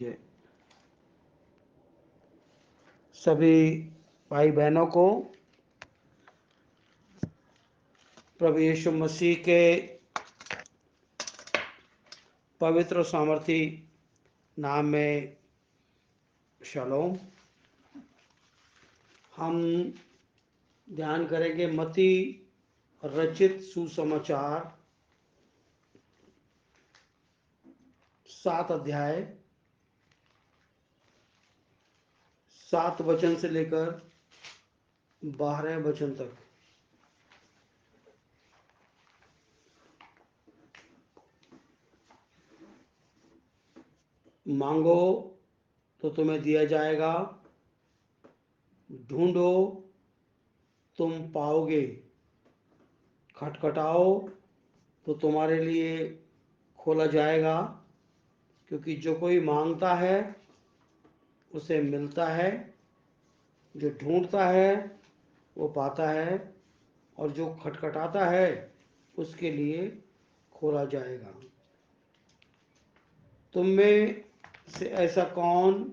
ये सभी भाई बहनों को प्रभु यीशु मसीह के पवित्र सामर्थी नाम में शलोम। हम ध्यान करेंगे मत्ती रचित सुसमाचार 7 अध्याय 7 वचन से लेकर 12 वचन तक। मांगो तो तुम्हें दिया जाएगा, ढूंढो तुम पाओगे, खटखटाओ तो तुम्हारे लिए खोला जाएगा। क्योंकि जो कोई मांगता है उसे मिलता है, जो ढूंढता है वो पाता है, और जो खटखटाता है उसके लिए खोला जाएगा। तुम में से ऐसा कौन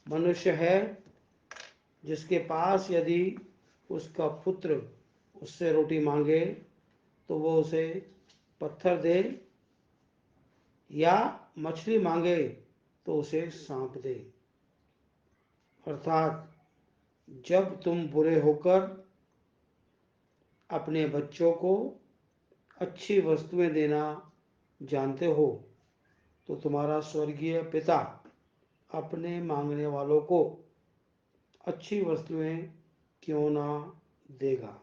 मनुष्य है जिसके पास यदि उसका पुत्र उससे रोटी मांगे तो वो उसे पत्थर दे, या मछली मांगे तो उसे सांप दे? अर्थात जब तुम बुरे होकर अपने बच्चों को अच्छी वस्तुएं देना जानते हो तो तुम्हारा स्वर्गीय पिता अपने मांगने वालों को अच्छी वस्तुएं क्यों ना देगा।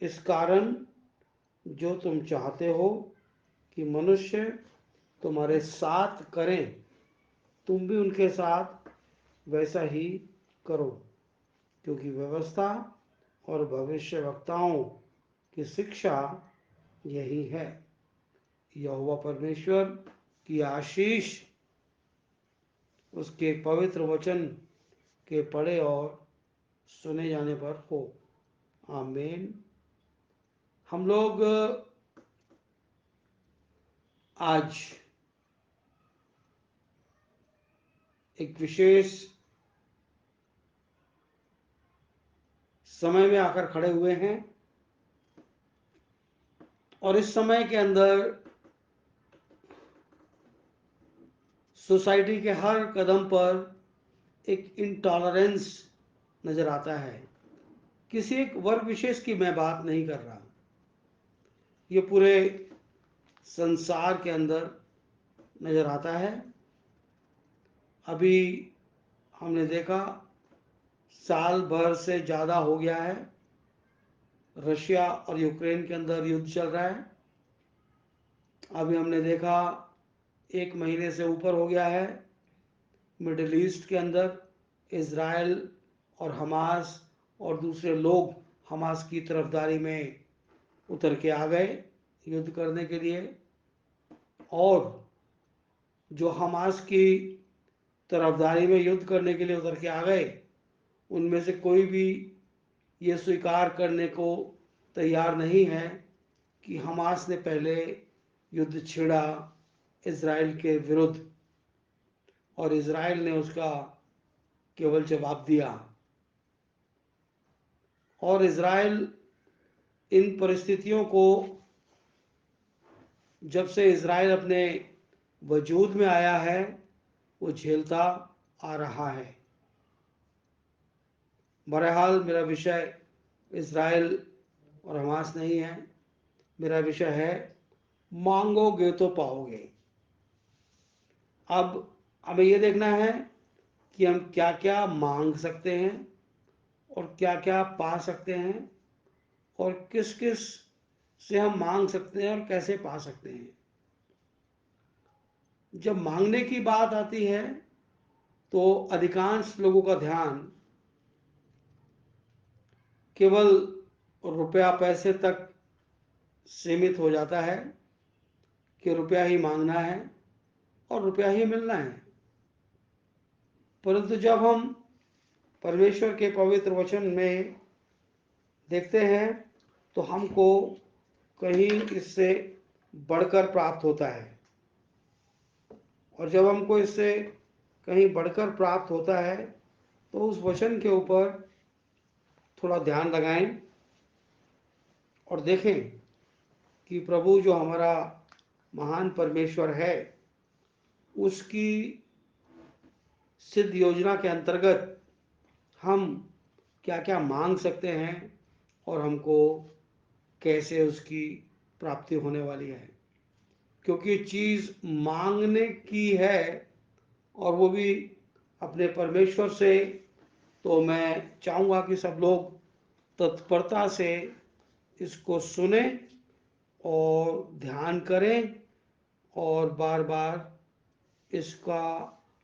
इस कारण जो तुम चाहते हो कि मनुष्य तुम्हारे साथ करें, तुम भी उनके साथ वैसा ही करो। क्योंकि व्यवस्था और भविष्यवक्ताओं की शिक्षा यही है। यहोवा परमेश्वर की आशीष उसके पवित्र वचन के पढ़े और सुने जाने पर हो। आमीन। हम लोग आज एक विशेष समय में आकर खड़े हुए हैं, और इस समय के अंदर सोसाइटी के हर कदम पर एक इंटॉलरेंस नजर आता है। किसी एक वर्ग विशेष की मैं बात नहीं कर रहा, ये पूरे संसार के अंदर नजर आता है। अभी हमने देखा साल भर से ज़्यादा हो गया है रशिया और यूक्रेन के अंदर युद्ध चल रहा है। अभी हमने देखा 1 महीने से ऊपर हो गया है मिडिल ईस्ट के अंदर इज़राइल और हमास और दूसरे लोग हमास की तरफदारी में उतर के आ गए युद्ध करने के लिए। और जो हमास की तरफदारी में युद्ध करने के लिए उतर के आ गए, उनमें से कोई भी ये स्वीकार करने को तैयार नहीं है कि हमास ने पहले युद्ध छेड़ा इज़राइल के विरुद्ध, और इज़राइल ने उसका केवल जवाब दिया। और इज़राइल इन परिस्थितियों को, जब से इज़राइल अपने वजूद में आया है, वो झेलता आ रहा है। बहरहाल मेरा विषय इज़राइल और हमास नहीं है, मेरा विषय है मांगोगे तो पाओगे। अब हमें ये देखना है कि हम क्या क्या मांग सकते हैं और क्या क्या पा सकते हैं, और किस किस से हम मांग सकते हैं और कैसे पा सकते हैं। जब मांगने की बात आती है तो अधिकांश लोगों का ध्यान केवल रुपया पैसे तक सीमित हो जाता है कि रुपया ही मांगना है और रुपया ही मिलना है। परंतु जब हम परमेश्वर के पवित्र वचन में देखते हैं तो हमको कहीं इससे बढ़कर प्राप्त होता है। और जब हमको इससे कहीं बढ़कर प्राप्त होता है, तो उस वचन के ऊपर थोड़ा ध्यान लगाएं और देखें कि प्रभु जो हमारा महान परमेश्वर है, उसकी सिद्ध योजना के अंतर्गत हम क्या क्या मांग सकते हैं और हमको कैसे उसकी प्राप्ति होने वाली है। क्योंकि चीज़ मांगने की है और वो भी अपने परमेश्वर से, तो मैं चाहूँगा कि सब लोग तत्परता से इसको सुने और ध्यान करें और बार बार इसका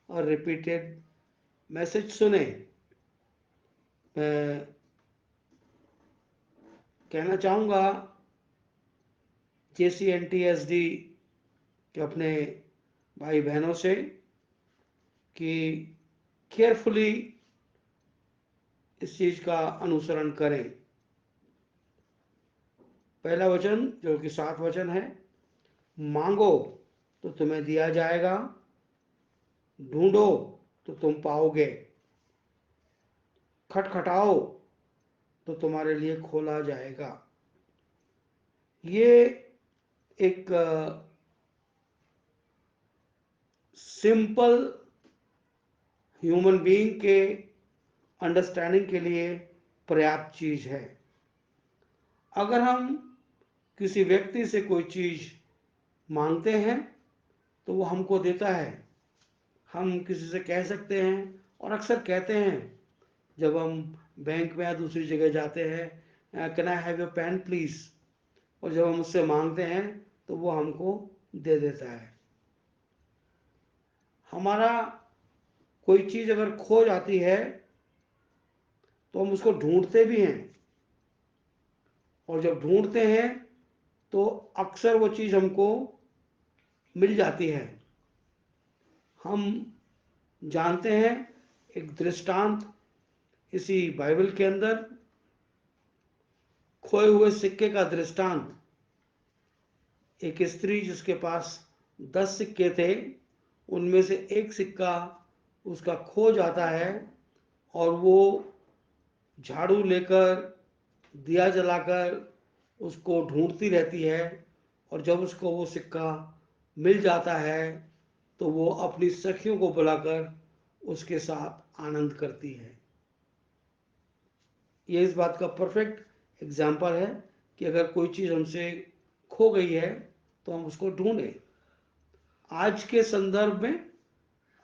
रिपीटेड मैसेज सुने। मैं कहना चाहूँगा JCNTSD के अपने भाई बहनों से कि केयरफुली इस चीज़ का अनुसरण करें। पहला वचन जो कि 7 वचन है, मांगो तो तुम्हें दिया जाएगा, ढूंढो तो तुम पाओगे, खटखटाओ तो तुम्हारे लिए खोला जाएगा। ये एक सिंपल ह्यूमन बीइंग के अंडरस्टैंडिंग के लिए पर्याप्त चीज है। अगर हम किसी व्यक्ति से कोई चीज मांगते हैं तो वो हमको देता है। हम किसी से कह सकते हैं और अक्सर कहते हैं जब हम बैंक में या दूसरी जगह जाते हैं, can I have your pen please, और जब हम उससे मांगते हैं तो वो हमको दे देता है। हमारा कोई चीज अगर खो जाती है तो हम उसको ढूंढते भी हैं, और जब ढूंढते हैं तो अक्सर वो चीज हमको मिल जाती है। हम जानते हैं एक दृष्टांत इसी बाइबल के अंदर, खोए हुए सिक्के का दृष्टांत। एक स्त्री जिसके पास 10 सिक्के थे, उनमें से एक सिक्का उसका खो जाता है और वो झाड़ू लेकर, दिया जलाकर उसको ढूंढती रहती है, और जब उसको वो सिक्का मिल जाता है तो वो अपनी सखियों को बुलाकर उसके साथ आनंद करती है। ये इस बात का परफेक्ट एग्जाम्पल है कि अगर कोई चीज़ हमसे खो गई है तो हम उसको ढूंढें। आज के संदर्भ में,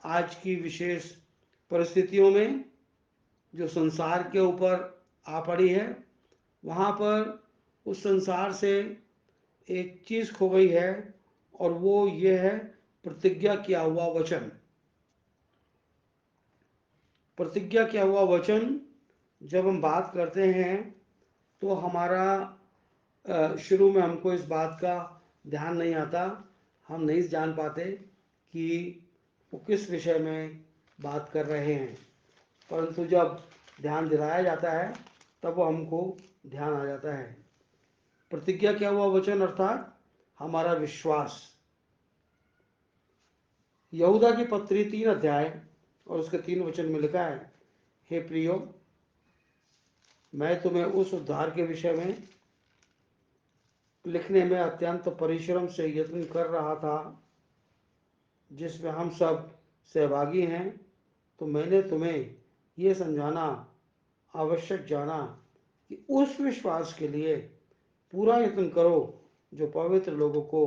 आज की विशेष परिस्थितियों में जो संसार के ऊपर आ पड़ी है, वहाँ पर उस संसार से एक चीज़ खो गई है और वो ये है प्रतिज्ञा किया हुआ वचन। प्रतिज्ञा किया हुआ वचन जब हम बात करते हैं तो हमारा शुरू में हमको इस बात का ध्यान नहीं आता, हम नहीं जान पाते कि वो किस विषय में बात कर रहे हैं, परंतु जब ध्यान दिलाया जाता है तब वो हमको ध्यान आ जाता है। प्रतिज्ञा क्या हुआ वचन अर्थात हमारा विश्वास। यहूदा की पत्री 3 अध्याय और उसके 3 वचन में लिखा है, हे प्रियो, मैं तुम्हें उस उद्धार के विषय में लिखने में अत्यंत परिश्रम से यत्न कर रहा था जिसमें हम सब सहभागी हैं। तो मैंने तुम्हें ये समझाना आवश्यक जाना कि उस विश्वास के लिए पूरा यत्न करो जो पवित्र लोगों को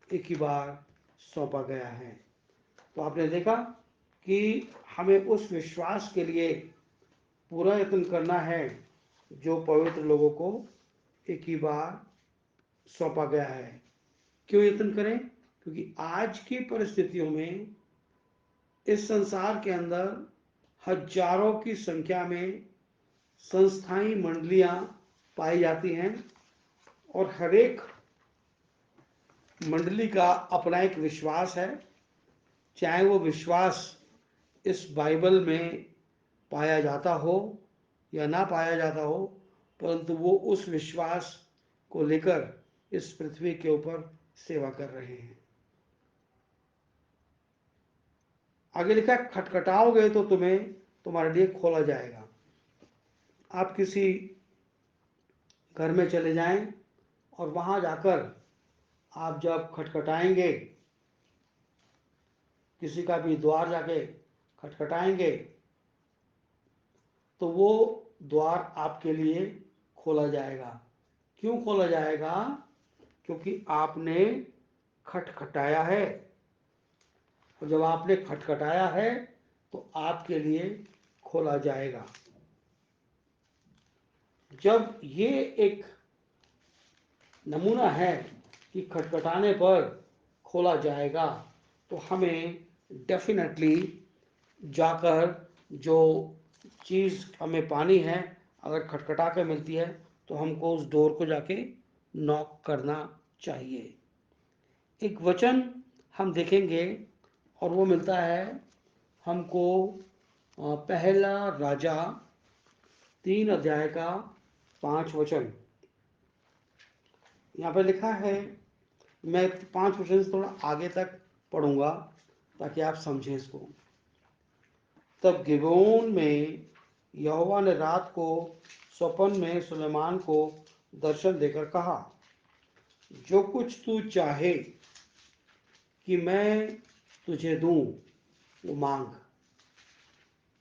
एक ही बार सौंपा गया है। तो आपने देखा कि हमें उस विश्वास के लिए पूरा यत्न करना है जो पवित्र लोगों को एक ही बार सौंपा गया है। क्यों यत्न करें? क्योंकि आज की परिस्थितियों में इस संसार के अंदर हजारों की संख्या में संस्थाई मंडलियां पाई जाती हैं और हर एक मंडली का अपना एक विश्वास है। चाहे वो विश्वास इस बाइबल में पाया जाता हो या ना पाया जाता हो, परंतु वो उस विश्वास को लेकर इस पृथ्वी के ऊपर सेवा कर रहे हैं। आगे लिखा है खटखटाओगे तो तुम्हारे लिए खोला जाएगा। आप किसी घर में चले जाएं और वहां जाकर आप जब खटखटाएंगे, किसी का भी द्वार जाके खटखटाएंगे, तो वो द्वार आपके लिए खोला जाएगा। क्यों खोला जाएगा? क्योंकि आपने खटखटाया है, और जब आपने खटखटाया है तो आपके लिए खोला जाएगा। जब ये एक नमूना है कि खटखटाने पर खोला जाएगा, तो हमें डेफिनेटली जाकर जो चीज़ हमें पानी है, अगर खटखटा के मिलती है तो हमको उस डोर को जाके नॉक करना चाहिए। एक वचन हम देखेंगे और वो मिलता है हमको पहला राजा 3 अध्याय का 5 वचन। यहाँ पर लिखा है, मैं 5 वचन से थोड़ा आगे तक पढ़ूंगा ताकि आप समझें इसको। तब गिबोन में यहोवा ने रात को स्वप्न में सुलेमान को दर्शन देकर कहा, जो कुछ तू चाहे कि मैं तुझे दूं वो मांग।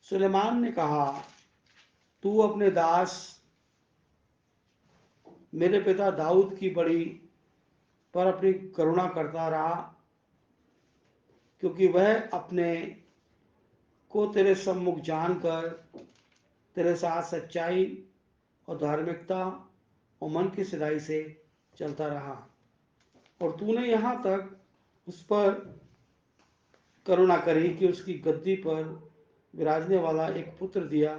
सुलेमान ने कहा, तू अपने दास मेरे पिता दाऊद की बड़ी पर अपनी करुणा करता रहा, क्योंकि वह अपने को तेरे सम्मुख जानकर तेरे साथ सच्चाई और धार्मिकता और मन की सिधाई से चलता रहा। और तूने यहाँ तक उस पर करुणा करी कि उसकी गद्दी पर विराजने वाला एक पुत्र दिया,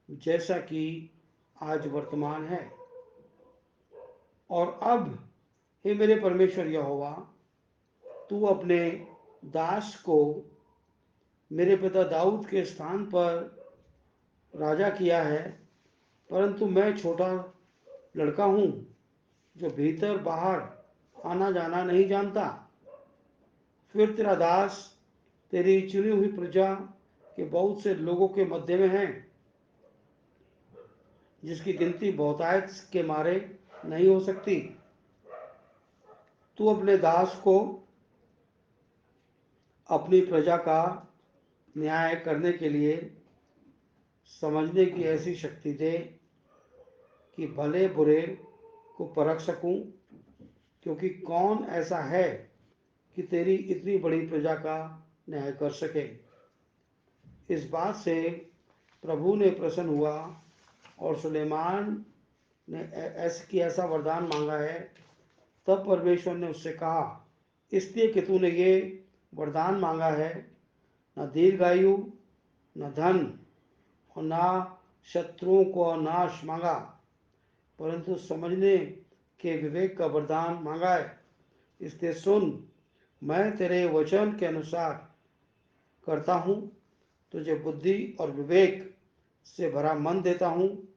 जैसा कि आज वर्तमान है। और अब हे मेरे परमेश्वर यहोवा, तू अपने दास को मेरे पिता दाऊद के स्थान पर राजा किया है, परंतु मैं छोटा लड़का हूँ जो भीतर बाहर आना जाना नहीं जानता। फिर तेरा दास तेरी चुनी हुई प्रजा के बहुत से लोगों के मध्य में है, जिसकी गिनती बहुतायत के मारे नहीं हो सकती। तू अपने दास को अपनी प्रजा का न्याय करने के लिए समझने की ऐसी शक्ति दे कि भले बुरे को परख सकूं, क्योंकि कौन ऐसा है कि तेरी इतनी बड़ी प्रजा का न्याय कर सके। इस बात से प्रभु ने प्रसन्न हुआ और सुलेमान ने ऐसा वरदान मांगा है। तब परमेश्वर ने उससे कहा, इसलिए कि तूने ये वरदान मांगा है, न दीर्घायु, न धन और न शत्रुओं को नाश मांगा, परंतु समझने के विवेक का वरदान मांगा है। इसलिए सुन, मैं तेरे वचन के अनुसार करता हूँ, तुझे बुद्धि और विवेक से भरा मन देता हूँ,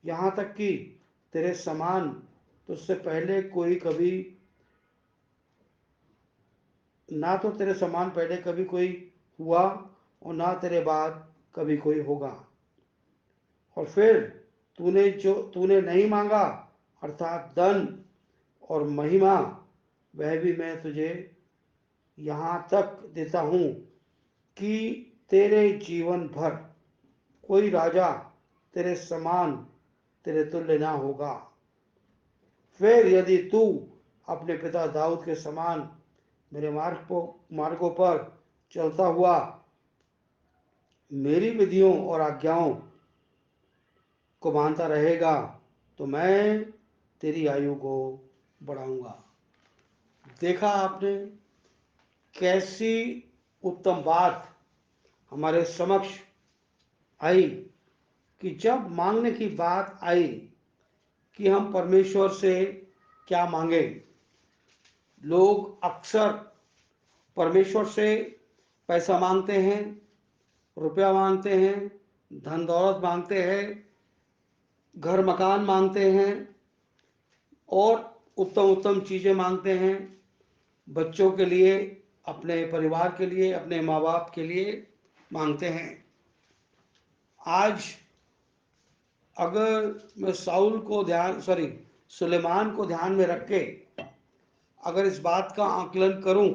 यहाँ तक कि तेरे समान तुझसे पहले कोई कभी ना तो तेरे समान पहले कभी कोई हुआ और ना तेरे बाद कभी कोई होगा। और फिर तूने नहीं मांगा, अर्थात धन और महिमा, वह भी मैं तुझे यहाँ तक देता हूँ कि तेरे जीवन भर कोई राजा तेरे समान तेरे तुल्य ना होगा। फिर यदि तू अपने पिता दाऊद के समान मेरे मार्गों पर चलता हुआ मेरी विधियों और आज्ञाओं को मानता रहेगा, तो मैं तेरी आयु को बढ़ाऊंगा। देखा आपने कैसी उत्तम बात हमारे समक्ष आई कि जब मांगने की बात आई कि हम परमेश्वर से क्या मांगे। लोग अक्सर परमेश्वर से पैसा मांगते हैं, रुपया मांगते हैं, धन दौलत मांगते हैं, घर मकान मांगते हैं और उत्तम उत्तम चीज़ें मांगते हैं, बच्चों के लिए, अपने परिवार के लिए, अपने माँ बाप के लिए। मांगते हैं। आज अगर मैं सुलेमान को ध्यान में रख के अगर इस बात का आकलन करूं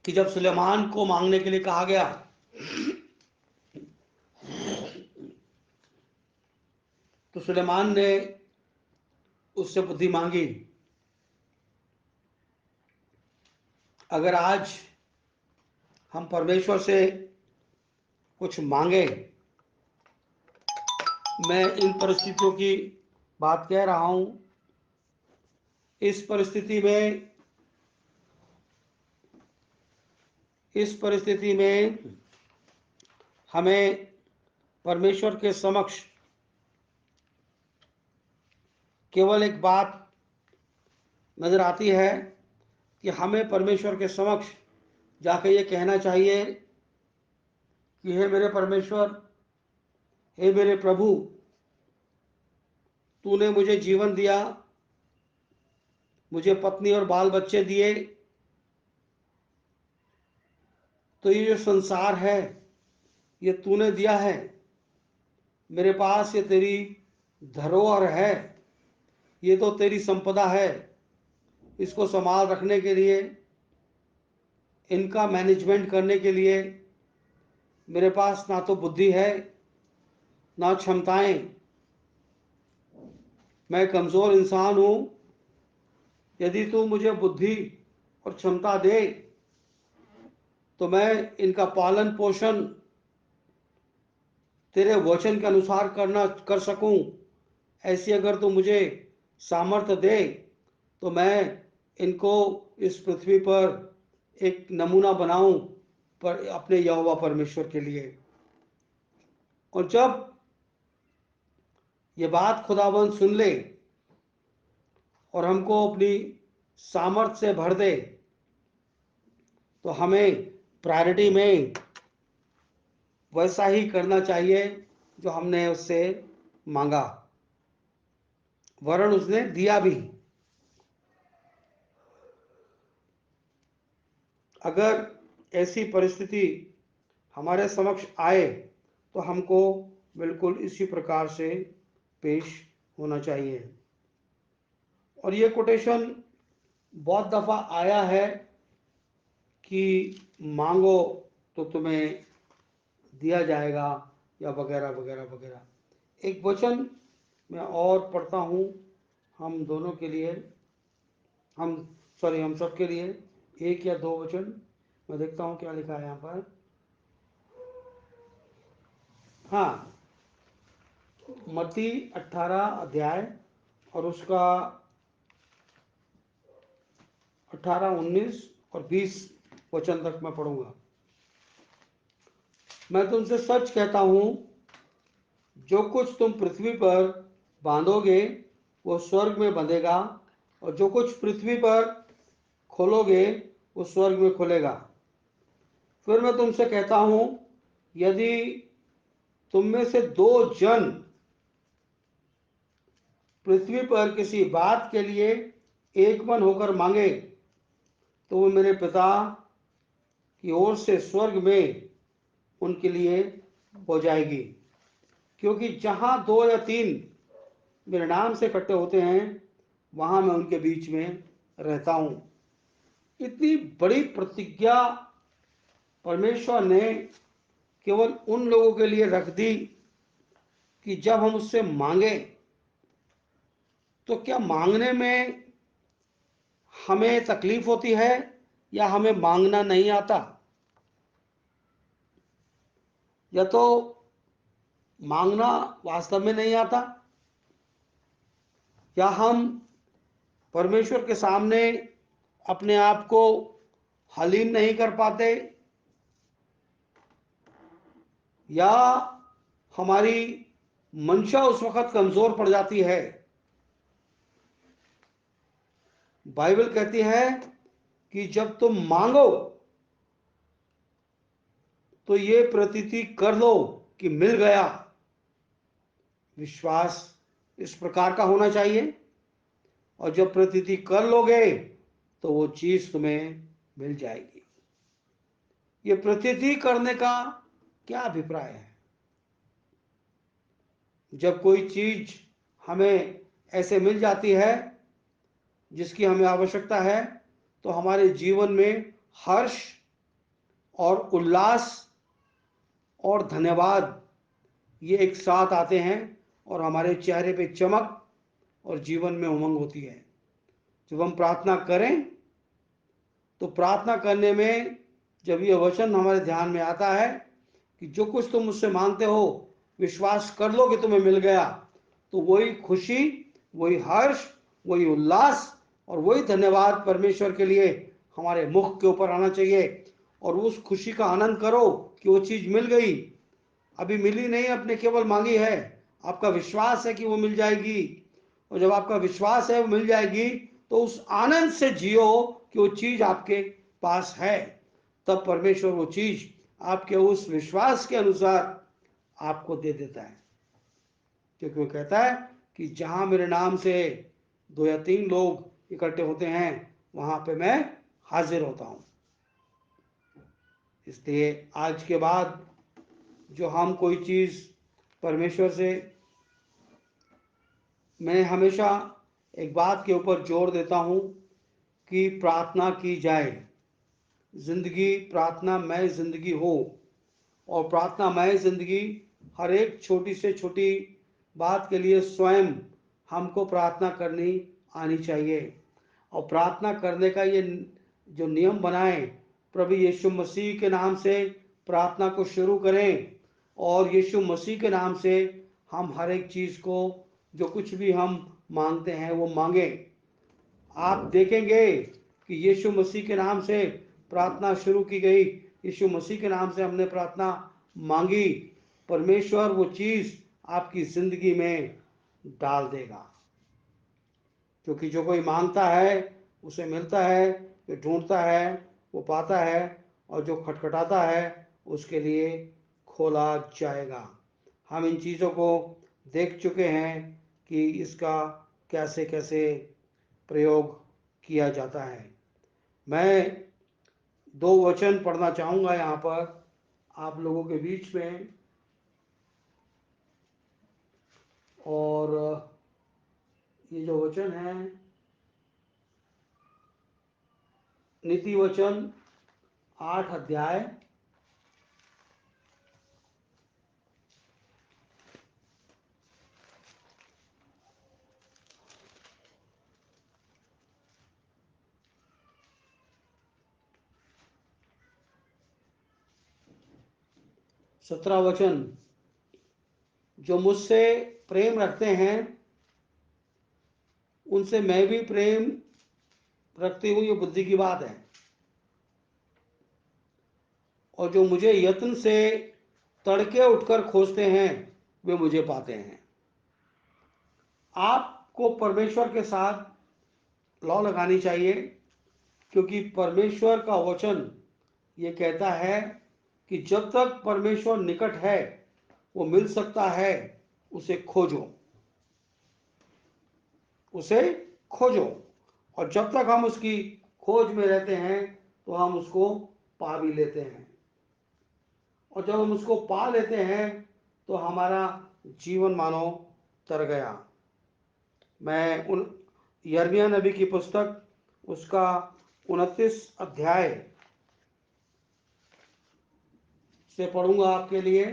कि जब सुलेमान को मांगने के लिए कहा गया तो सुलेमान ने उससे बुद्धि मांगी। अगर आज हम परमेश्वर से कुछ मांगे, मैं इन परिस्थितियों की बात कह रहा हूं, इस परिस्थिति में हमें परमेश्वर के समक्ष केवल एक बात नजर आती है कि हमें परमेश्वर के समक्ष जाके ये कहना चाहिए कि हे मेरे परमेश्वर, हे मेरे प्रभु, तूने मुझे जीवन दिया, मुझे पत्नी और बाल बच्चे दिए, तो ये जो संसार है ये तूने दिया है, मेरे पास ये तेरी धरोहर है, ये तो तेरी संपदा है। इसको संभाल रखने के लिए, इनका मैनेजमेंट करने के लिए मेरे पास ना तो बुद्धि है ना क्षमताएं। मैं कमजोर इंसान हूं। यदि तू मुझे बुद्धि और क्षमता दे तो मैं इनका पालन पोषण तेरे वचन के अनुसार कर सकूं। ऐसी अगर तू मुझे सामर्थ्य दे तो मैं इनको इस पृथ्वी पर एक नमूना बनाऊं पर अपने यहोवा परमेश्वर के लिए। और जब ये बात खुदाबंद सुन ले और हमको अपनी सामर्थ्य से भर दे तो हमें प्रायोरिटी में वैसा ही करना चाहिए जो हमने उससे मांगा, वरन उसने दिया भी। अगर ऐसी परिस्थिति हमारे समक्ष आए तो हमको बिल्कुल इसी प्रकार से पेश होना चाहिए। और ये कोटेशन बहुत दफा आया है कि मांगो तो तुम्हें दिया जाएगा या वगैरह वगैरह वगैरह। एक वचन मैं और पढ़ता हूँ हम दोनों के लिए, हम सब के लिए, एक या दो वचन मैं देखता हूँ क्या लिखा है यहाँ पर। हाँ, मत्ती 18 अध्याय और उसका 18, 19 और 20 वचन तक मैं पढ़ूंगा। मैं तुमसे सच कहता हूं, जो कुछ तुम पृथ्वी पर बांधोगे वो स्वर्ग में बंधेगा, और जो कुछ पृथ्वी पर खोलोगे वो स्वर्ग में खुलेगा। फिर मैं तुमसे कहता हूं, यदि तुम में से दो जन पृथ्वी पर किसी बात के लिए एक मन होकर मांगे तो वो मेरे पिता की ओर से स्वर्ग में उनके लिए हो जाएगी। क्योंकि जहां दो या तीन मेरे नाम से इकट्ठे होते हैं वहां मैं उनके बीच में रहता हूं। इतनी बड़ी प्रतिज्ञा परमेश्वर ने केवल उन लोगों के लिए रख दी कि जब हम उससे मांगे तो क्या मांगने में हमें तकलीफ होती है या हमें मांगना नहीं आता, या तो मांगना वास्तव में नहीं आता, या हम परमेश्वर के सामने अपने आप को हलीम नहीं कर पाते, या हमारी मंशा उस वक्त कमजोर पड़ जाती है। बाइबल कहती है कि जब तुम मांगो तो ये प्रतीति कर लो कि मिल गया। विश्वास इस प्रकार का होना चाहिए। और जब प्रतीति कर लोगे तो वो चीज तुम्हें मिल जाएगी। ये प्रतीति करने का क्या अभिप्राय है? जब कोई चीज हमें ऐसे मिल जाती है जिसकी हमें आवश्यकता है, तो हमारे जीवन में हर्ष और उल्लास और धन्यवाद ये एक साथ आते हैं और हमारे चेहरे पे चमक और जीवन में उमंग होती है। जब हम प्रार्थना करें तो प्रार्थना करने में जब ये वचन हमारे ध्यान में आता है कि जो कुछ तुम मुझसे मांगते हो विश्वास कर लो कि तुम्हें मिल गया, तो वही खुशी, वही हर्ष, वही उल्लास और वही धन्यवाद परमेश्वर के लिए हमारे मुख के ऊपर आना चाहिए। और उस खुशी का आनंद करो कि वो चीज मिल गई, अभी मिली नहीं, आपने केवल मांगी है, आपका विश्वास है कि वो मिल जाएगी। और जब आपका विश्वास है वो मिल जाएगी तो उस आनंद से जियो कि वो चीज आपके पास है। तब परमेश्वर वो चीज आपके उस विश्वास के अनुसार आपको दे देता है, क्योंकि वो कहता है कि जहां मेरे नाम से 2 या 3 लोग इकट्ठे होते हैं वहां पे मैं हाजिर होता हूं। इसलिए आज के बाद जो हम कोई चीज परमेश्वर से, मैं हमेशा एक बात के ऊपर जोर देता हूं कि प्रार्थना की जाए। जिंदगी प्रार्थनामय जिंदगी हो, और प्रार्थनामय जिंदगी हर एक छोटी से छोटी बात के लिए स्वयं हमको प्रार्थना करनी आनी चाहिए। और प्रार्थना करने का ये जो नियम बनाए, प्रभु यीशु मसीह के नाम से प्रार्थना को शुरू करें और यीशु मसीह के नाम से हम हर एक चीज को, जो कुछ भी हम मांगते हैं वो मांगे। आप देखेंगे कि यीशु मसीह के नाम से प्रार्थना शुरू की गई, यीशु मसीह के नाम से हमने प्रार्थना मांगी, परमेश्वर वो चीज आपकी जिंदगी में डाल देगा। क्योंकि जो कोई मांगता है उसे मिलता है, जो ढूंढता है वो पाता है, और जो खटखटाता है उसके लिए खोला जाएगा। हम इन चीज़ों को देख चुके हैं कि इसका कैसे कैसे प्रयोग किया जाता है। मैं 2 वचन पढ़ना चाहूँगा यहाँ पर आप लोगों के बीच में, और ये जो वचन है नीति वचन 8 अध्याय 17 वचन, जो मुझसे प्रेम रखते हैं उनसे मैं भी प्रेम रखती हूँ, ये बुद्धि की बात है। और जो मुझे यत्न से तड़के उठकर खोजते हैं वे मुझे पाते हैं। आपको परमेश्वर के साथ लौ लगानी चाहिए, क्योंकि परमेश्वर का वचन ये कहता है कि जब तक परमेश्वर निकट है, वो मिल सकता है, उसे खोजो, उसे खोजो। और जब तक हम उसकी खोज में रहते हैं तो हम उसको पा भी लेते हैं। और जब हम उसको पा लेते हैं तो हमारा जीवन मानो तर गया। मैं उन यिर्मयाह नबी की पुस्तक उसका 29 अध्याय से पढ़ूंगा आपके लिए,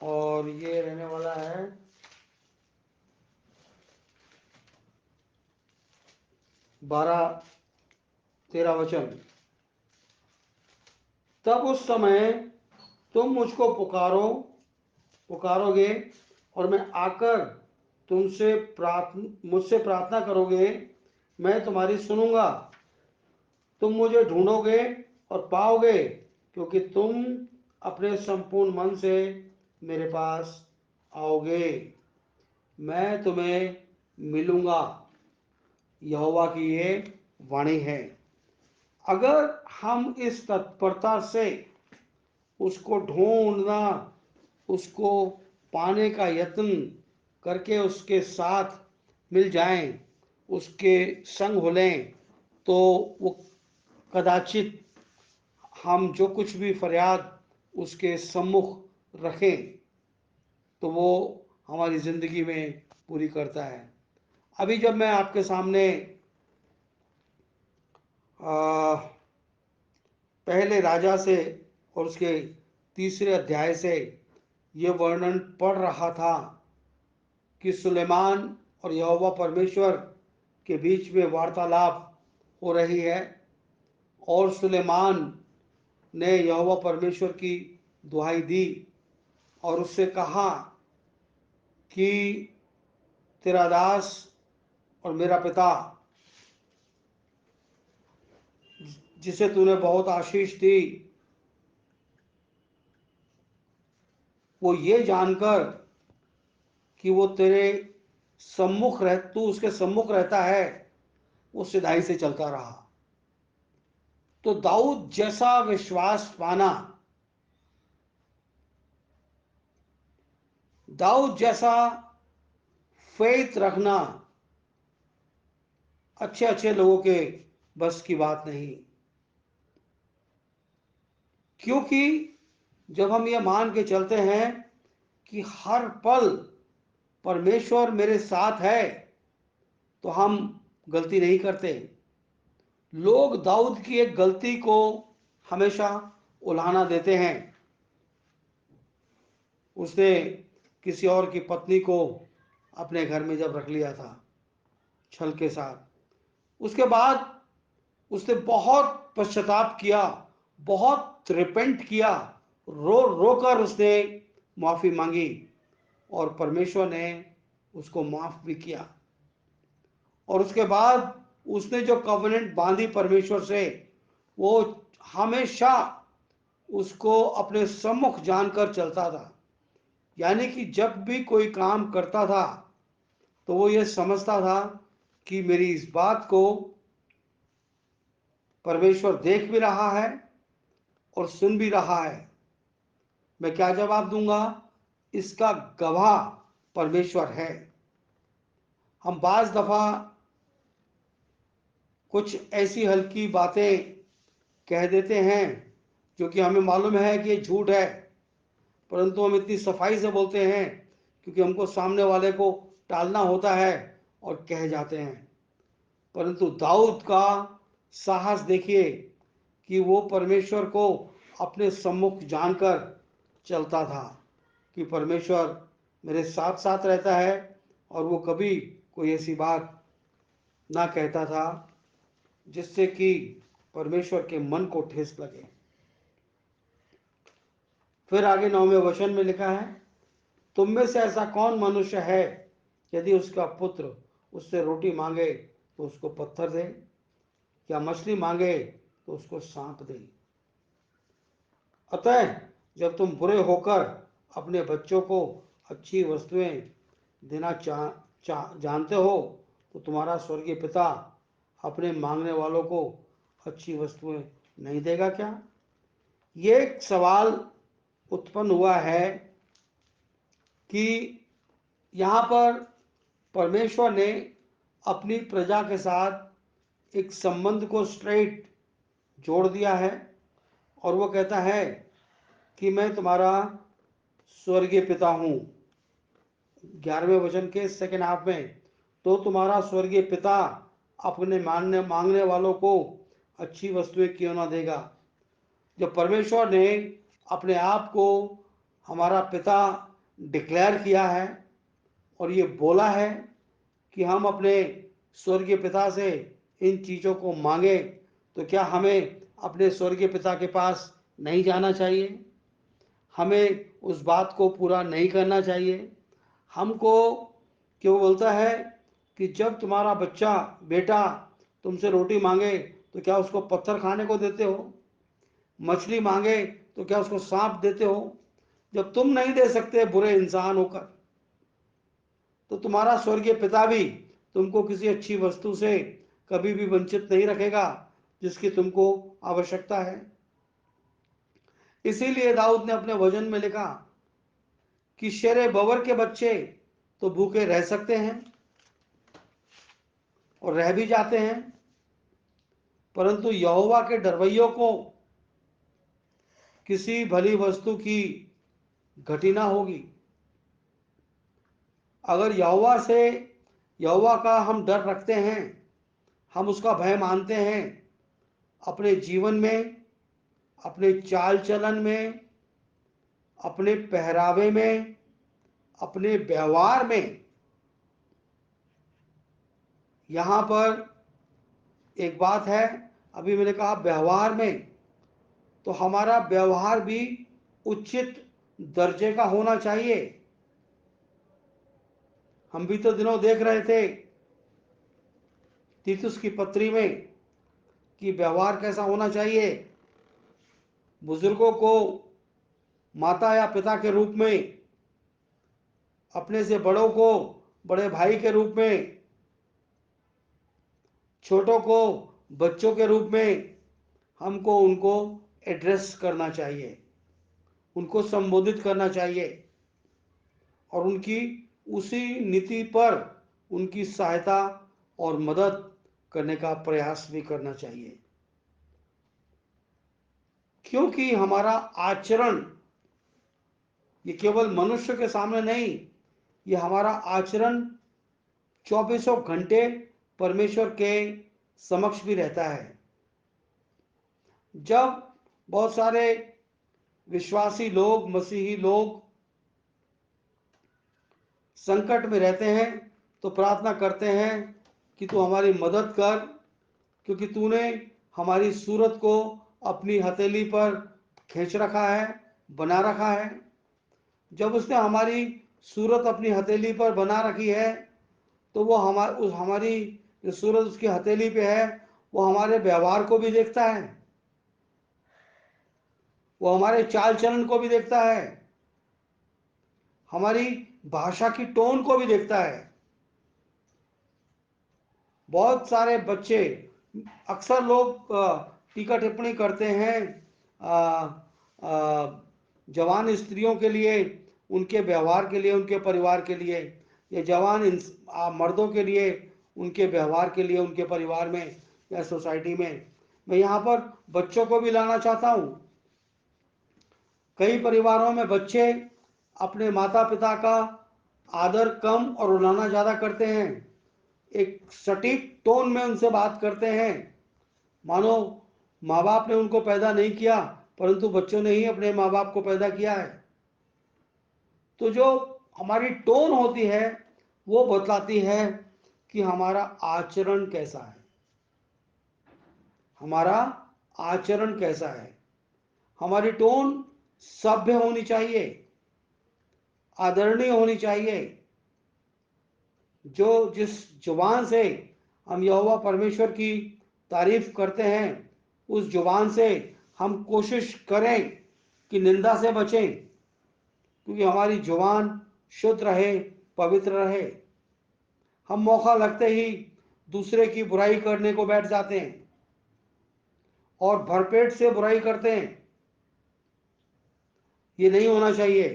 और ये रहने वाला है 12-13 वचन। तब उस समय तुम मुझको पुकारोगे और मैं आकर मुझसे प्रार्थना करोगे, मैं तुम्हारी सुनूंगा। तुम मुझे ढूंढोगे और पाओगे, क्योंकि तुम अपने संपूर्ण मन से मेरे पास आओगे। मैं तुम्हें मिलूंगा, यहोवा की ये वाणी है। अगर हम इस तत्परता से उसको ढूंढना, उसको पाने का यत्न करके उसके साथ मिल जाएं, उसके संग हो लें तो वो कदाचित हम जो कुछ भी फरियाद उसके सम्मुख रखें तो वो हमारी ज़िंदगी में पूरी करता है। अभी जब मैं आपके सामने पहले राजा से और उसके तीसरे अध्याय से ये वर्णन पढ़ रहा था कि सुलेमान और यहोवा परमेश्वर के बीच में वार्तालाप हो रही है, और सुलेमान ने यहोवा परमेश्वर की दुहाई दी और उससे कहा कि तेरा दास और मेरा पिता जिसे तूने बहुत आशीष दी, वो ये जानकर कि वो तेरे सम्मुख तू उसके सम्मुख रहता है, वो सिधाई से चलता रहा। तो दाऊद जैसा विश्वास पाना, दाऊद जैसा फेथ रखना अच्छे अच्छे लोगों के बस की बात नहीं। क्योंकि जब हम ये मान के चलते हैं कि हर पल परमेश्वर मेरे साथ है, तो हम गलती नहीं करते। लोग दाऊद की एक गलती को हमेशा उलाहना देते हैं। उसने किसी और की पत्नी को अपने घर में जब रख लिया था छल के साथ, उसके बाद उसने बहुत पश्चाताप किया, बहुत रिपेंट किया, रो रो कर उसने माफ़ी मांगी और परमेश्वर ने उसको माफ़ भी किया। और उसके बाद उसने जो कवनेंट बांधी परमेश्वर से, वो हमेशा उसको अपने सम्मुख जानकर चलता था। यानी कि जब भी कोई काम करता था तो वो ये समझता था कि मेरी इस बात को परमेश्वर देख भी रहा है और सुन भी रहा है। मैं क्या जवाब दूंगा? इसका गवाह परमेश्वर है। हम बाज दफा कुछ ऐसी हल्की बातें कह देते हैं जो कि हमें मालूम है कि ये झूठ है, परंतु हम इतनी सफाई से बोलते हैं क्योंकि हमको सामने वाले को टालना होता है और कह जाते हैं। परंतु दाऊद का साहस देखिए कि वो परमेश्वर को अपने सम्मुख जानकर चलता था कि परमेश्वर मेरे साथ साथ रहता है, और वो कभी कोई ऐसी बात ना कहता था जिससे कि परमेश्वर के मन को ठेस लगे। फिर आगे 9वें वचन में लिखा है, तुम में से ऐसा कौन मनुष्य है यदि उसका पुत्र उससे रोटी मांगे तो उसको पत्थर दे, या मछली मांगे तो उसको सांप दे? अतः जब तुम बुरे होकर अपने बच्चों को अच्छी वस्तुएं देना जानते हो, तो तुम्हारा स्वर्गीय पिता अपने मांगने वालों को अच्छी वस्तुएं नहीं देगा क्या? ये एक सवाल उत्पन्न हुआ है कि यहाँ पर परमेश्वर ने अपनी प्रजा के साथ एक संबंध को स्ट्रेट जोड़ दिया है, और वो कहता है कि मैं तुम्हारा स्वर्गीय पिता हूँ। 11वें वचन के सेकेंड हाफ में, तो तुम्हारा स्वर्गीय पिता अपने मांगने वालों को अच्छी वस्तुएं क्यों ना देगा। जब परमेश्वर ने अपने आप को हमारा पिता डिक्लेयर किया है और ये बोला है कि हम अपने स्वर्गीय पिता से इन चीज़ों को मांगे, तो क्या हमें अपने स्वर्गीय पिता के पास नहीं जाना चाहिए? हमें उस बात को पूरा नहीं करना चाहिए? हमको क्यों बोलता है कि जब तुम्हारा बच्चा बेटा तुमसे रोटी मांगे तो क्या उसको पत्थर खाने को देते हो? मछली मांगे तो क्या उसको सांप देते हो? जब तुम नहीं दे सकते बुरे इंसान होकर, तो तुम्हारा स्वर्गीय पिता भी तुमको किसी अच्छी वस्तु से कभी भी वंचित नहीं रखेगा जिसकी तुमको आवश्यकता है। इसीलिए दाऊद ने अपने वचन में लिखा कि शेरे बवर के बच्चे तो भूखे रह सकते हैं और रह भी जाते हैं, परंतु यहोवा के डरवैयों को किसी भली वस्तु की घटी ना होगी। अगर यहोवा का हम डर रखते हैं, हम उसका भय मानते हैं, अपने जीवन में, अपने चाल चलन में, अपने पहरावे में, अपने व्यवहार में, यहां पर एक बात है, अभी मैंने कहा व्यवहार में, तो हमारा व्यवहार भी उचित दर्जे का होना चाहिए। हम भी तो दिनों देख रहे थे तीतुस की पत्री में कि व्यवहार कैसा होना चाहिए। बुजुर्गों को माता या पिता के रूप में, अपने से बड़ों को बड़े भाई के रूप में, छोटों को बच्चों के रूप में हमको उनको एड्रेस करना चाहिए, उनको संबोधित करना चाहिए और उनकी उसी नीति पर उनकी सहायता और मदद करने का प्रयास भी करना चाहिए। क्योंकि हमारा आचरण ये केवल मनुष्य के सामने नहीं, ये हमारा आचरण 24 घंटे परमेश्वर के समक्ष भी रहता है। जब बहुत सारे विश्वासी लोग, मसीही लोग संकट में रहते हैं तो प्रार्थना करते हैं कि तू हमारी मदद कर, क्योंकि तूने हमारी सूरत को अपनी हथेली पर खींच रखा है, बना रखा है। जब उसने हमारी सूरत अपनी हथेली पर बना रखी है तो वो हमारी जो सूरत उसकी हथेली पे है वो हमारे व्यवहार को भी देखता है, वो हमारे चाल चलन को भी देखता है, हमारी भाषा की टोन को भी देखता है। बहुत सारे बच्चे, अक्सर लोग टीका टिप्पणी करते हैं जवान स्त्रियों के लिए, उनके व्यवहार के लिए, उनके परिवार के लिए, या जवान मर्दों के लिए, उनके व्यवहार के लिए, उनके परिवार में या सोसाइटी में। मैं यहाँ पर बच्चों को भी लाना चाहता हूँ। कई परिवारों में बच्चे अपने माता पिता का आदर कम और उलाना ज़्यादा करते हैं, एक सटीक टोन में उनसे बात करते हैं, मानो माँ बाप ने उनको पैदा नहीं किया परंतु बच्चों ने ही अपने माँ बाप को पैदा किया है। तो जो हमारी टोन होती है वो बतलाती है कि हमारा आचरण कैसा है, हमारा आचरण कैसा है। हमारी टोन सभ्य होनी चाहिए, आदरणीय होनी चाहिए। जो जिस जुबान से हम यहोवा परमेश्वर की तारीफ करते हैं, उस जुबान से हम कोशिश करें कि निंदा से बचें, क्योंकि हमारी जुबान शुद्ध रहे, पवित्र रहे। हम मौका लगते ही दूसरे की बुराई करने को बैठ जाते हैं और भरपेट से बुराई करते हैं। ये नहीं होना चाहिए,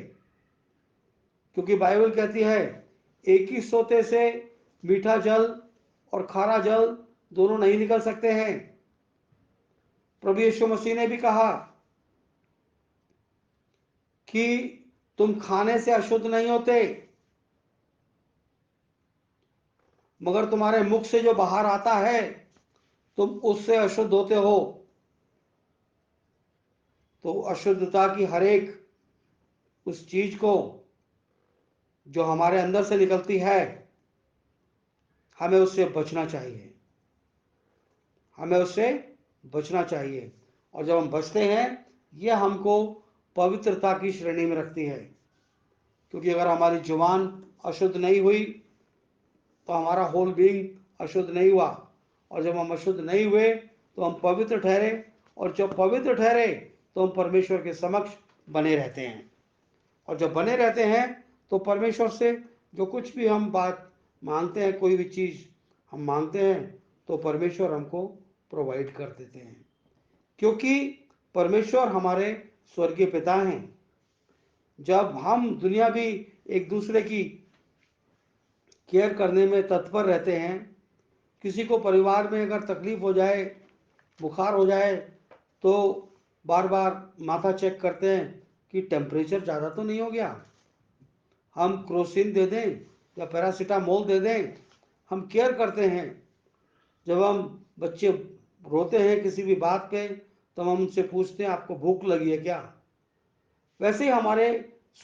क्योंकि बाइबल कहती है एक ही सोते से मीठा जल और खारा जल दोनों नहीं निकल सकते हैं। प्रभु यीशु मसीह ने भी कहा कि तुम खाने से अशुद्ध नहीं होते, मगर तुम्हारे मुख से जो बाहर आता है तुम उससे अशुद्ध होते हो। तो अशुद्धता की हर एक उस चीज को जो हमारे अंदर से निकलती है, हमें उससे बचना चाहिए, हमें उससे बचना चाहिए। और जब हम बचते हैं, यह हमको पवित्रता की श्रेणी में रखती है, क्योंकि अगर हमारी जुबान अशुद्ध नहीं हुई तो हमारा होल बीइंग अशुद्ध नहीं हुआ, और जब हम अशुद्ध नहीं हुए तो हम पवित्र ठहरे, और जब पवित्र ठहरे तो हम परमेश्वर के समक्ष बने रहते हैं। और जब बने रहते हैं तो परमेश्वर से जो कुछ भी हम बात मांगते हैं, कोई भी चीज़ हम मांगते हैं, तो परमेश्वर हमको प्रोवाइड कर देते हैं, क्योंकि परमेश्वर हमारे स्वर्गीय पिता हैं। जब हम दुनिया भी एक दूसरे की केयर करने में तत्पर रहते हैं, किसी को परिवार में अगर तकलीफ हो जाए, बुखार हो जाए, तो बार बार माथा चेक करते हैं कि टेम्परेचर ज़्यादा तो नहीं हो गया, हम क्रोसिन दे दें या पैरासीटामोल दे दें। हम केयर करते हैं। जब हम बच्चे रोते हैं किसी भी बात पे, तो हम उनसे पूछते हैं आपको भूख लगी है क्या। वैसे ही हमारे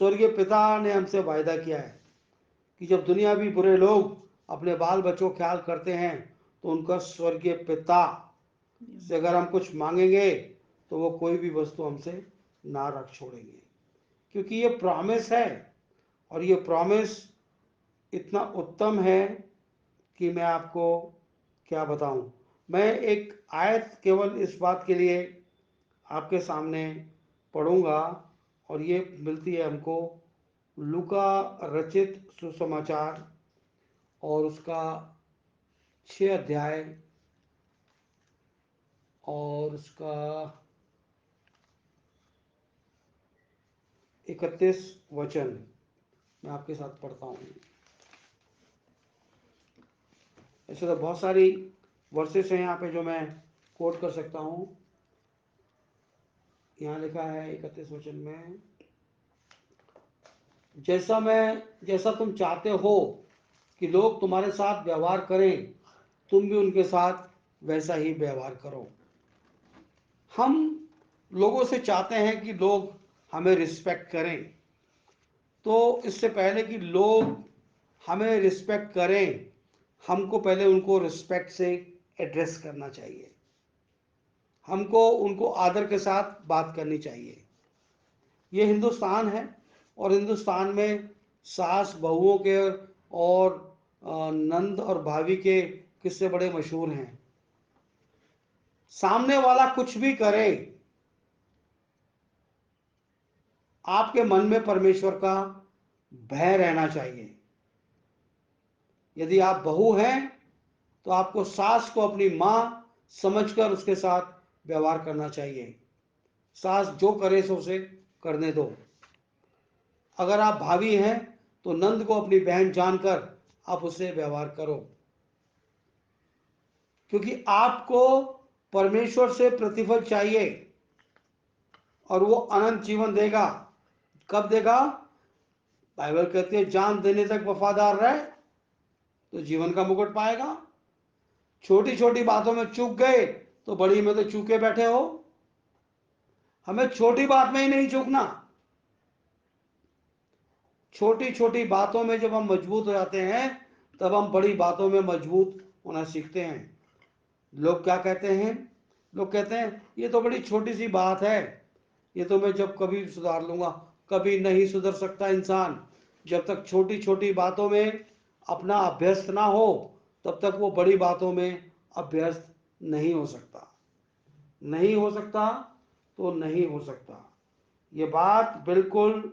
स्वर्गीय पिता ने हमसे वायदा किया है कि जब दुनिया भी बुरे लोग अपने बाल बच्चों का ख्याल करते हैं, तो उनका स्वर्गीय पिता से अगर हम कुछ मांगेंगे तो वो कोई भी वस्तु हमसे ना रख छोड़ेंगे, क्योंकि ये प्रॉमिस है। और ये प्रॉमिस इतना उत्तम है कि मैं आपको क्या बताऊं। मैं एक आयत केवल इस बात के लिए आपके सामने पढ़ूंगा, और ये मिलती है हमको लूका रचित सुसमाचार और उसका 6 अध्याय और उसका 31 वचन मैं आपके साथ पढ़ता हूँ। ऐसे तो बहुत सारी वर्सेस हैं यहाँ पे जो मैं कोट कर सकता हूँ। यहाँ लिखा है 31 वचन में, जैसा तुम चाहते हो कि लोग तुम्हारे साथ व्यवहार करें, तुम भी उनके साथ वैसा ही व्यवहार करो। हम लोगों से चाहते हैं कि लोग हमें रिस्पेक्ट करें, तो इससे पहले कि लोग हमें रिस्पेक्ट करें, हमको पहले उनको रिस्पेक्ट से एड्रेस करना चाहिए। हमको उनको आदर के साथ बात करनी चाहिए। ये हिंदुस्तान है, और हिंदुस्तान में सास बहुओं के और नंद और भाभी के किस्से बड़े मशहूर हैं। सामने वाला कुछ भी करे, आपके मन में परमेश्वर का भय रहना चाहिए। यदि आप बहू हैं, तो आपको सास को अपनी मां समझकर उसके साथ व्यवहार करना चाहिए। सास जो करे सो उसे करने दो। अगर आप भाभी हैं, तो नंद को अपनी बहन जानकर आप उससे व्यवहार करो, क्योंकि आपको परमेश्वर से प्रतिफल चाहिए, और वो अनंत जीवन देगा। कब देगा? बाइबल कहती है जान देने तक वफादार रहे तो जीवन का मुकुट पाएगा। छोटी छोटी बातों में चूक गए तो बड़ी में तो चूके बैठे हो। हमें छोटी बात में ही नहीं चूकना। छोटी छोटी बातों में जब हम मजबूत हो जाते हैं, तब हम बड़ी बातों में मजबूत होना सीखते हैं। लोग क्या कहते हैं? लोग कहते हैं ये तो बड़ी छोटी सी बात है, ये तो मैं जब कभी सुधार लूंगा। कभी नहीं सुधर सकता इंसान। जब तक छोटी छोटी बातों में अपना अभ्यस्त ना हो, तब तक वो बड़ी बातों में अभ्यस्त नहीं हो सकता। नहीं हो सकता तो नहीं हो सकता। ये बात बिल्कुल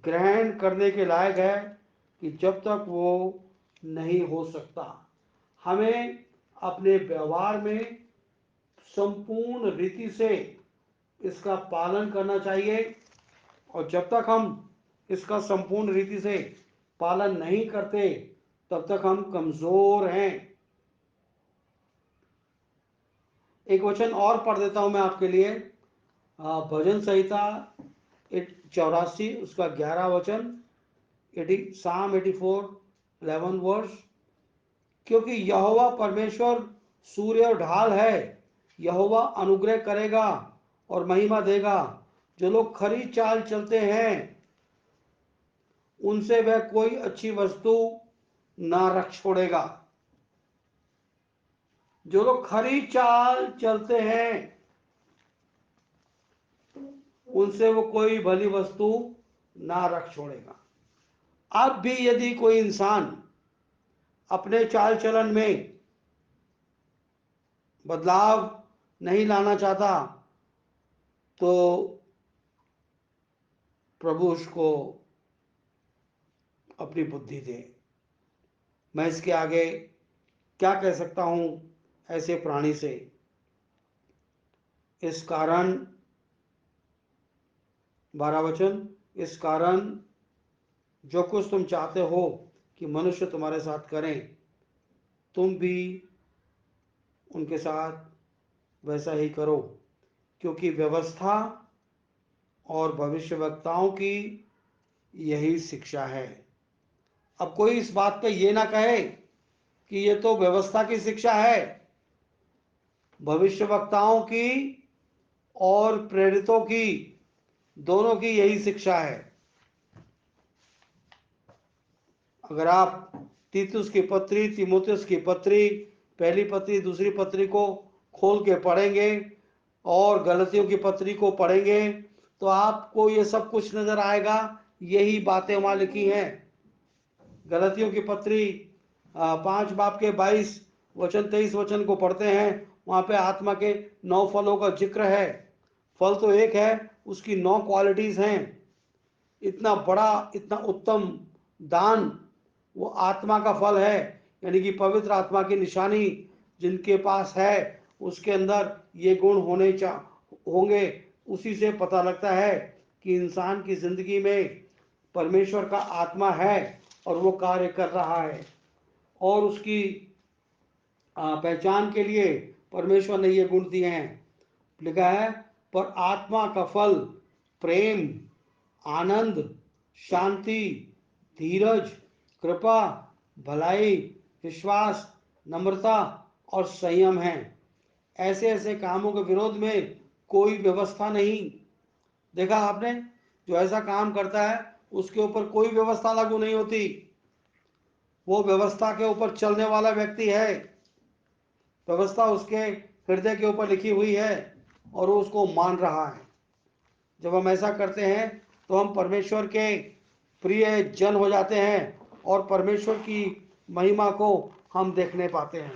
ग्रहण करने के लायक है कि जब तक वो नहीं हो सकता, हमें अपने व्यवहार में संपूर्ण रीति से इसका पालन करना चाहिए। और जब तक हम इसका संपूर्ण रीति से पालन नहीं करते, तब तक हम कमजोर हैं। एक वचन और पढ़ देता हूं मैं आपके लिए। भजन संहिता 84 उसका 11 वचन, साम 84 11 वर्ष। क्योंकि यहोवा परमेश्वर सूर्य और ढाल है, यहोवा अनुग्रह करेगा और महिमा देगा। जो लोग खरी चाल चलते हैं, उनसे वह कोई अच्छी वस्तु ना रख छोड़ेगा। जो लोग खरी चाल चलते हैं, उनसे वो कोई भली वस्तु ना रख छोड़ेगा। अब भी यदि कोई इंसान अपने चाल चलन में बदलाव नहीं लाना चाहता, तो प्रभु उसको अपनी बुद्धि दे। मैं इसके आगे क्या कह सकता हूं ऐसे प्राणी से? इस कारण 12 वचन, इस कारण जो कुछ तुम चाहते हो कि मनुष्य तुम्हारे साथ करें, तुम भी उनके साथ वैसा ही करो, क्योंकि व्यवस्था और भविष्यवक्ताओं की यही शिक्षा है। अब कोई इस बात पे ये ना कहे कि ये तो व्यवस्था की शिक्षा है। भविष्यवक्ताओं की और प्रेरितों की, दोनों की यही शिक्षा है। अगर आप तीतुस की पत्री, तीमुथियुस की पत्री, पहली पत्री, दूसरी पत्री को खोल के पढ़ेंगे और गलतियों की पत्री को पढ़ेंगे तो आपको ये सब कुछ नजर आएगा। यही बातें वहां लिखी हैं। गलतियों की पत्री 5 बाब के 22 वचन 23 वचन को पढ़ते हैं, वहां पे आत्मा के 9 फलों का जिक्र है। फल तो एक है, उसकी 9 क्वालिटीज हैं। इतना बड़ा, इतना उत्तम दान वो आत्मा का फल है, यानी कि पवित्र आत्मा की निशानी जिनके पास है उसके अंदर ये गुण होंगे। उसी से पता लगता है कि इंसान की जिंदगी में परमेश्वर का आत्मा है और वो कार्य कर रहा है। और उसकी पहचान के लिए परमेश्वर ने ये गुण दिए हैं। लिखा है, पर आत्मा का फल प्रेम, आनंद, शांति, धीरज, कृपा, भलाई, विश्वास, नम्रता और संयम है। ऐसे ऐसे कामों के विरोध में कोई व्यवस्था नहीं। देखा आपने, जो ऐसा काम करता है उसके ऊपर कोई व्यवस्था लागू नहीं होती। वो व्यवस्था के ऊपर चलने वाला व्यक्ति है। व्यवस्था उसके हृदय के ऊपर लिखी हुई है और वो उसको मान रहा है। जब हम ऐसा करते हैं तो हम परमेश्वर के प्रिय जन हो जाते हैं और परमेश्वर की महिमा को हम देखने पाते हैं।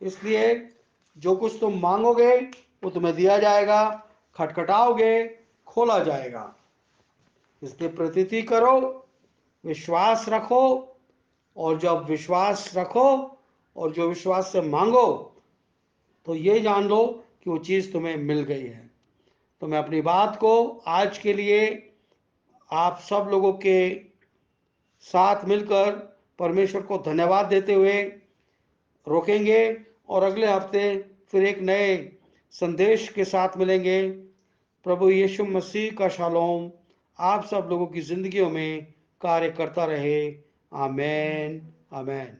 इसलिए जो कुछ तुम मांगोगे वो तुम्हें दिया जाएगा, खटखटाओगे खोला जाएगा। इसकी प्रतीति करो, विश्वास रखो, और जब विश्वास रखो और जो विश्वास से मांगो तो ये जान लो कि वो चीज़ तुम्हें मिल गई है। तो मैं अपनी बात को आज के लिए आप सब लोगों के साथ मिलकर परमेश्वर को धन्यवाद देते हुए रोकेंगे और अगले हफ्ते फिर एक नए संदेश के साथ मिलेंगे। प्रभु यीशु मसीह का शालोम आप सब लोगों की जिंदगियों में कार्य करता रहे। आमेन, आमेन।